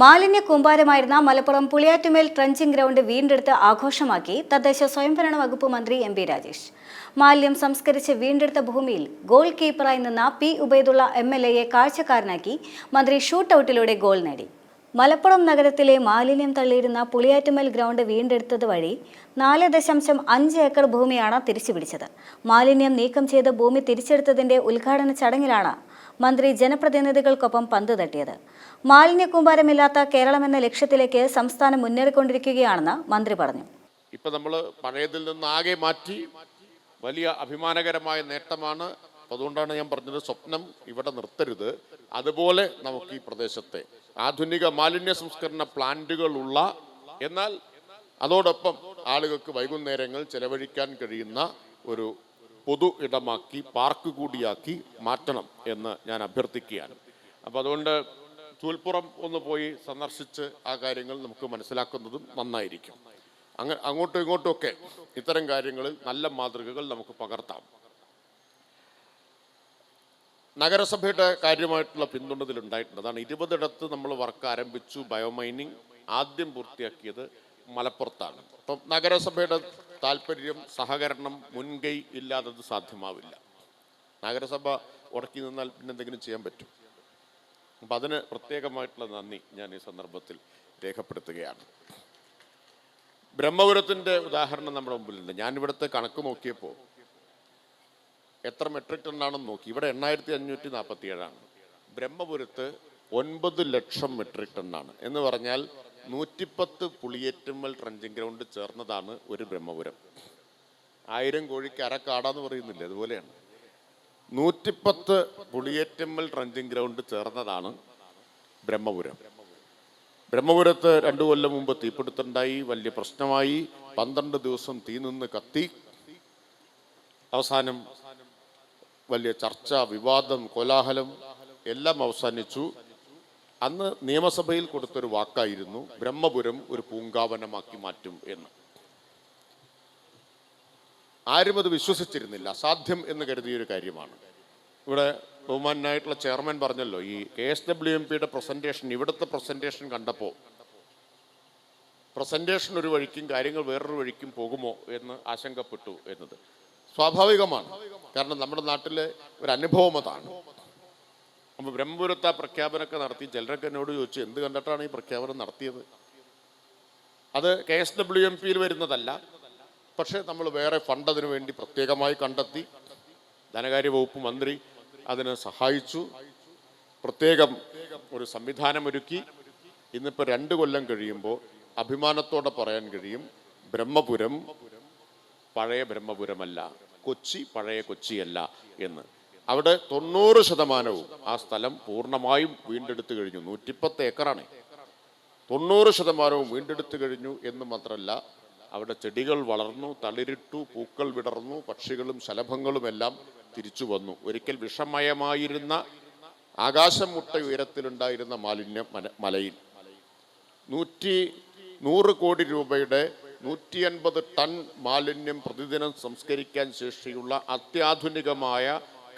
മാലിന്യ കൂമ്പാരമായിരുന്ന Malappuram പുളിയാറ്റുമേൽ trenching ground വീണ്ടെടുത്ത് ആഘോഷമാക്കി തദ്ദേശ സ്വയംഭരണ വകുപ്പ് മന്ത്രി എം പി രാജേഷ്. മാലിന്യം സംസ്കരിച്ച് വീണ്ടെടുത്ത ഭൂമിയിൽ ഗോൾ കീപ്പറായി നിന്ന പി ഉബൈദുള്ള MLA കാഴ്ചക്കാരനാക്കി മന്ത്രി ഷൂട്ടൌട്ടിലൂടെ ഗോൾ നേടി. മലപ്പുറം നഗരത്തിലെ മാലിന്യം തള്ളിയിരുന്ന പുളിയാറ്റുമേൽ ഗ്രൗണ്ട് വീണ്ടെടുത്തത് വഴി 4.5 ഏക്കർ ഭൂമിയാണ് തിരിച്ചുപിടിച്ചത്. മാലിന്യം നീക്കം ചെയ്ത ഭൂമി തിരിച്ചെടുത്തതിന്റെ ഉദ്ഘാടന ചടങ്ങിലാണ് മന്ത്രി ജനപ്രതിനിധികൾക്കൊപ്പം പന്ത് തട്ടിയത്. മാലിന്യ കൂമ്പാരമില്ലാത്ത കേരളമെന്ന ലക്ഷ്യത്തിലേക്ക് സംസ്ഥാനം മുന്നേറിക്കൊണ്ടിരിക്കുകയാണെന്ന് മന്ത്രി പറഞ്ഞു. ഇപ്പൊ നമ്മൾ പഴയതിൽ നിന്ന് ആകെ മാറ്റി വലിയ അഭിമാനകരമായ നേട്ടമാണ്. അതുകൊണ്ടാണ് ഞാൻ പറഞ്ഞത്, സ്വപ്നം ഇവിടെ നിർത്തരുത്. അതുപോലെ നമുക്ക് ഈ പ്രദേശത്തെ ആധുനിക മാലിന്യ സംസ്കരണ പ്ലാന്റുകളുള്ള, എന്നാൽ അതോടൊപ്പം ആളുകൾക്ക് വൈകുന്നേരങ്ങൾ ചെലവഴിക്കാൻ കഴിയുന്ന ഒരു പൊതു ഇടമാക്കി, പാർക്ക് കൂടിയാക്കി മാറ്റണം എന്ന് ഞാൻ അഭ്യർത്ഥിക്കുകയാണ്. അപ്പോൾ അതുകൊണ്ട് ചൂൽപ്പുറം ഒന്ന് പോയി സന്ദർശിച്ച് ആ കാര്യങ്ങൾ നമുക്ക് മനസ്സിലാക്കുന്നതും നന്നായിരിക്കും. അങ്ങോട്ടും ഇങ്ങോട്ടുമൊക്കെ ഇത്തരം കാര്യങ്ങളിൽ നല്ല മാതൃകകൾ നമുക്ക് പകർത്താം. നഗരസഭയുടെ കാര്യമായിട്ടുള്ള പിന്തുണ ഇതിലുണ്ടായിട്ടുണ്ട്. അതാണ് 20 നമ്മൾ വർക്ക് ആരംഭിച്ചു. ബയോമൈനിങ് ആദ്യം പൂർത്തിയാക്കിയത് മലപ്പുറത്താണ്. അപ്പം നഗരസഭയുടെ താല്പര്യം, സഹകരണം, മുൻകൈ ഇല്ലാത്തത് സാധ്യമാവില്ല. നഗരസഭ ഉടക്കി നിന്നാൽ പിന്നെ എന്തെങ്കിലും ചെയ്യാൻ പറ്റും. അപ്പം അതിന് പ്രത്യേകമായിട്ടുള്ള നന്ദി ഞാൻ ഈ സന്ദർഭത്തിൽ രേഖപ്പെടുത്തുകയാണ്. ബ്രഹ്മപുരത്തിൻ്റെ ഉദാഹരണം നമ്മുടെ മുമ്പിലുണ്ട്. ഞാനിവിടുത്തെ കണക്ക് നോക്കിയപ്പോൾ എത്ര മെട്രിക് ടണ്ണാണെന്ന് നോക്കി. ഇവിടെ 8547 ബ്രഹ്മപുരത്ത് 9 ലക്ഷം മെട്രിക് ടണ്ണാണ്. എന്ന് പറഞ്ഞാൽ 110 പുളിയേറ്റുമ്മൽ ട്രഞ്ചിങ് ഗ്രൗണ്ട് ചേർന്നതാണ് ഒരു ബ്രഹ്മപുരം. 1000 കോഴിക്ക് അരക്കാടാന്ന് പറയുന്നില്ല, അതുപോലെയാണ് 110 പുളിയേറ്റുമ്മൽ ട്രഞ്ചിങ് ഗ്രൗണ്ട് ചേർന്നതാണ് ബ്രഹ്മപുരം. ബ്രഹ്മപുരത്ത് 2 കൊല്ലം മുമ്പ് തീപിടുത്തുണ്ടായി, വലിയ പ്രശ്നമായി. 12 ദിവസം തീ നിന്ന് കത്തി. അവസാനം വലിയ ചർച്ച, വിവാദം, കോലാഹലം എല്ലാം അവസാനിച്ചു. അന്ന് നിയമസഭയിൽ കൊടുത്തൊരു വാക്കായിരുന്നു ബ്രഹ്മപുരം ഒരു പൂങ്കാവനമാക്കി മാറ്റും എന്ന്. ആരും അത് വിശ്വസിച്ചിരുന്നില്ല. അസാധ്യം എന്ന് കരുതിയൊരു കാര്യമാണ്. ഇവിടെ ബഹുമാനായിട്ടുള്ള ചെയർമാൻ പറഞ്ഞല്ലോ, ഈ KSWMPയുടെ പ്രസന്റേഷൻ, ഇവിടുത്തെ പ്രസന്റേഷൻ കണ്ടപ്പോൾ പ്രസന്റേഷൻ ഒരു വഴിക്കും കാര്യങ്ങൾ വേറൊരു വഴിക്കും പോകുമോ എന്ന് ആശങ്കപ്പെട്ടു എന്നത് സ്വാഭാവികമാണ്. കാരണം നമ്മുടെ നാട്ടിലെ ഒരു അനുഭവം അതാണ്. അപ്പോൾ ബ്രഹ്മപുരത്ത് ആ പ്രഖ്യാപനമൊക്കെ നടത്തി. ചിലരൊക്കെ എന്നോട് ചോദിച്ചു, എന്ത് കണ്ടിട്ടാണ് ഈ പ്രഖ്യാപനം നടത്തിയത്? അത് KSWMPയിൽ വരുന്നതല്ല, പക്ഷേ നമ്മൾ വേറെ ഫണ്ട് അതിനു വേണ്ടി പ്രത്യേകമായി കണ്ടെത്തി. ധനകാര്യ വകുപ്പ് മന്ത്രി അതിന് സഹായിച്ചു. പ്രത്യേകം ഒരു സംവിധാനമൊരുക്കി. ഇന്നിപ്പോൾ 2 കൊല്ലം കഴിയുമ്പോൾ അഭിമാനത്തോടെ പറയാൻ കഴിയും, ബ്രഹ്മപുരം പഴയ ബ്രഹ്മപുരമല്ല, കൊച്ചി പഴയ കൊച്ചിയല്ല എന്ന്. അവിടെ 90% ആ സ്ഥലം പൂർണ്ണമായും വീണ്ടെടുത്തു കഴിഞ്ഞു. 110 ഏക്കറാണ്. 90% വീണ്ടെടുത്തു കഴിഞ്ഞു എന്ന് മാത്രമല്ല, അവിടെ ചെടികൾ വളർന്നു, തളിരിട്ടു, പൂക്കൾ വിടർന്നു, പക്ഷികളും ശലഭങ്ങളും എല്ലാം തിരിച്ചു വന്നു. ഒരിക്കൽ വിഷമയമായിരുന്ന ആകാശം മുട്ട ഉയരത്തിലുണ്ടായിരുന്ന മാലിന്യം മലയിൽ 100 കോടി രൂപയുടെ 150 ടൺ മാലിന്യം പ്രതിദിനം സംസ്കരിക്കാൻ ശേഷിയുള്ള അത്യാധുനികമായ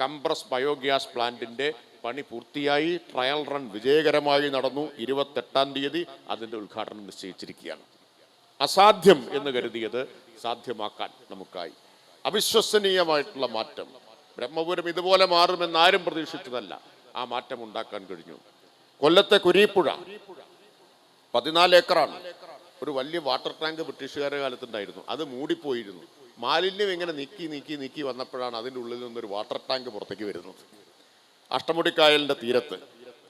കംപ്രസ് ബയോഗ്യാസ് പ്ലാന്റിന്റെ പണി പൂർത്തിയായി. ട്രയൽ റൺ വിജയകരമായി നടന്നു. 28-ാം തീയതി അതിൻ്റെ ഉദ്ഘാടനം നിശ്ചയിച്ചിരിക്കുകയാണ്. അസാധ്യം എന്ന് കരുതിയത് സാധ്യമാക്കാൻ നമുക്കായി. അവിശ്വസനീയമായിട്ടുള്ള മാറ്റം. ബ്രഹ്മപുരം ഇതുപോലെ മാറുമെന്ന് ആരും പ്രതീക്ഷിച്ചതല്ല. ആ മാറ്റം ഉണ്ടാക്കാൻ കഴിഞ്ഞു. കൊല്ലത്തെ കുരീപ്പുഴ 14 ഏക്കറാണ്. ഒരു വലിയ വാട്ടർ ടാങ്ക് ബ്രിട്ടീഷുകാരുടെ കാലത്തുണ്ടായിരുന്നു. അത് മൂടിപ്പോയിരുന്നു. മാലിന്യം ഇങ്ങനെ നീക്കി വന്നപ്പോഴാണ് അതിൻ്റെ ഉള്ളിൽ നിന്നൊരു വാട്ടർ ടാങ്ക് പുറത്തേക്ക് വരുന്നത്. അഷ്ടമുടിക്കായലിൻ്റെ തീരത്ത്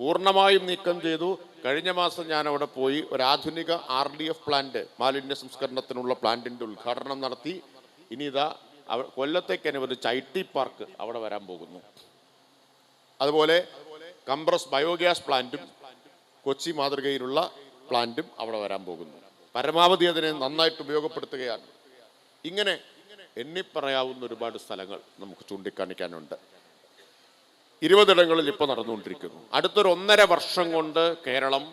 പൂർണ്ണമായും നീക്കം ചെയ്തു. കഴിഞ്ഞ മാസം ഞാൻ അവിടെ പോയി ഒരു ആധുനിക RDF പ്ലാന്റ്, മാലിന്യ സംസ്കരണത്തിനുള്ള പ്ലാന്റിൻ്റെ ഉദ്ഘാടനം നടത്തി. ഇനി ഇതാ കൊല്ലത്തേക്ക് അനുവദിച്ച IT പാർക്ക് അവിടെ വരാൻ പോകുന്നു. അതുപോലെ കംപ്രസ് ബയോഗ്യാസ് പ്ലാന്റും, കൊച്ചി മാതൃകയിലുള്ള പ്ലാന്റും അവിടെ വരാൻ പോകുന്നു. പരമാവധി അതിനെ നന്നായിട്ട് ഉപയോഗപ്പെടുത്തുകയാണ്. ഇങ്ങനെ എണ്ണിപ്പറയാവുന്ന ഒരുപാട് സ്ഥലങ്ങൾ നമുക്ക് ചൂണ്ടിക്കാണിക്കാനുണ്ട്. 20 ഇടങ്ങളിൽ ഇപ്പോൾ നടന്നുകൊണ്ടിരിക്കുന്നു. അടുത്തൊരു 1.5 വർഷം കൊണ്ട് കേരളം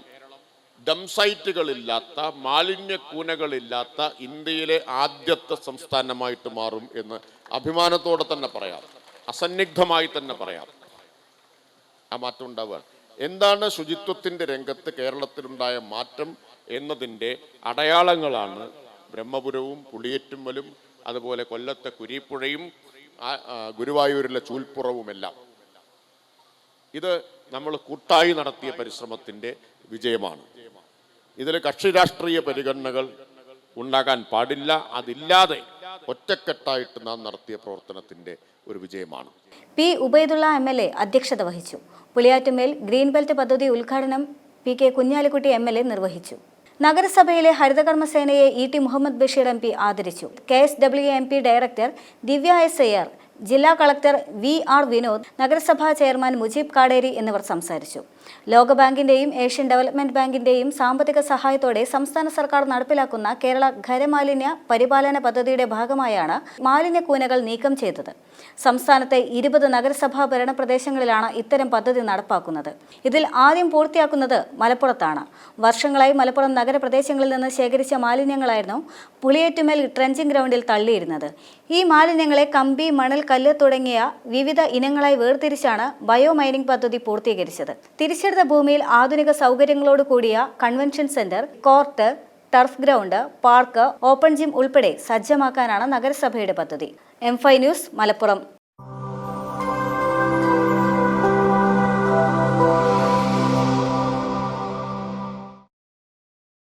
ഡംസൈറ്റുകളില്ലാത്ത, മാലിന്യക്കൂനകളില്ലാത്ത ഇന്ത്യയിലെ ആദ്യത്തെ സംസ്ഥാനമായിട്ട് മാറും എന്ന് അഭിമാനത്തോടെ തന്നെ പറയാം, അസന്നിഗ്ധമായി തന്നെ പറയാം. ആ മാറ്റം ഉണ്ടാവുകയാണ്. എന്താണ് ശുചിത്വത്തിൻ്റെ രംഗത്ത് കേരളത്തിലുണ്ടായ മാറ്റം എന്നതിൻ്റെ അടയാളങ്ങളാണ് ബ്രഹ്മപുരവും പുളിയറ്റുമ്മലും അതുപോലെ കൊല്ലത്തെ കുരീപ്പുഴയും ഗുരുവായൂരിലെ ചൂൽപ്പുറവുമെല്ലാം. ഇത് നമ്മൾ കൂട്ടായി നടത്തിയ പരിശ്രമത്തിൻ്റെ വിജയമാണ്. ഇതിൽ കക്ഷി രാഷ്ട്രീയ പരിഗണനകൾ ഉണ്ടാകാൻ പാടില്ല. അതില്ലാതെ ഒറ്റക്കെട്ടായിട്ട് നാം നടത്തിയ പ്രവർത്തനത്തിൻ്റെ ഒരു വിജയമാണ്. പി ഉബൈദുള്ള MLA അധ്യക്ഷത വഹിച്ചു. പുളിയാറ്റുമേൽ ഗ്രീൻ ബെൽറ്റ് പദ്ധതി ഉദ്ഘാടനം PK കുഞ്ഞാലിക്കുട്ടി MLA നിർവഹിച്ചു. നഗരസഭയിലെ ഹരിതകർമ്മസേനയെ ET മുഹമ്മദ് ബഷീർ MP ആദരിച്ചു. KSW MP ഡയറക്ടർ ദിവ്യ S. അയ്യർ, ജില്ലാ കളക്ടർ VR വിനോദ്, നഗരസഭാ ചെയർമാൻ മുജീബ് കാടേരി എന്നിവർ സംസാരിച്ചു. ലോകബാങ്കിന്റെയും ഏഷ്യൻ ഡെവലപ്മെന്റ് ബാങ്കിന്റെയും സാമ്പത്തിക സഹായത്തോടെ സംസ്ഥാന സർക്കാർ നടപ്പിലാക്കുന്ന കേരള ഖരമാലിന്യ പരിപാലന പദ്ധതിയുടെ ഭാഗമായാണ് മാലിന്യക്കൂനകൾ നീക്കം ചെയ്തത്. സംസ്ഥാനത്തെ 20 നഗരസഭാ ഭരണ പ്രദേശങ്ങളിലാണ് ഇത്തരം പദ്ധതി നടപ്പാക്കുന്നത്. ഇതിൽ ആദ്യം പൂർത്തിയാക്കുന്നത് മലപ്പുറത്താണ്. വർഷങ്ങളായി മലപ്പുറം നഗരപ്രദേശങ്ങളിൽ നിന്ന് ശേഖരിച്ച മാലിന്യങ്ങളായിരുന്നു പുളിയേറ്റുമേൽ ട്രെഞ്ചിങ് ഗ്രൗണ്ടിൽ തള്ളിയിരുന്നത്. ഈ മാലിന്യങ്ങളെ കമ്പി, മണൽ, കല്ല് തുടങ്ങിയ വിവിധ ഇനങ്ങളായി വേർതിരിച്ചാണ് ബയോ മൈനിംഗ് പദ്ധതി പൂർത്തീകരിച്ചത്. തിരിച്ചെടുത്ത ഭൂമിയിൽ ആധുനിക സൗകര്യങ്ങളോട് കൂടിയ convention centre, court, turf ground, park, open gym ഉൾപ്പെടെ സജ്ജമാക്കാനാണ് നഗരസഭയുടെ പദ്ധതി. M5 news, Malappuram.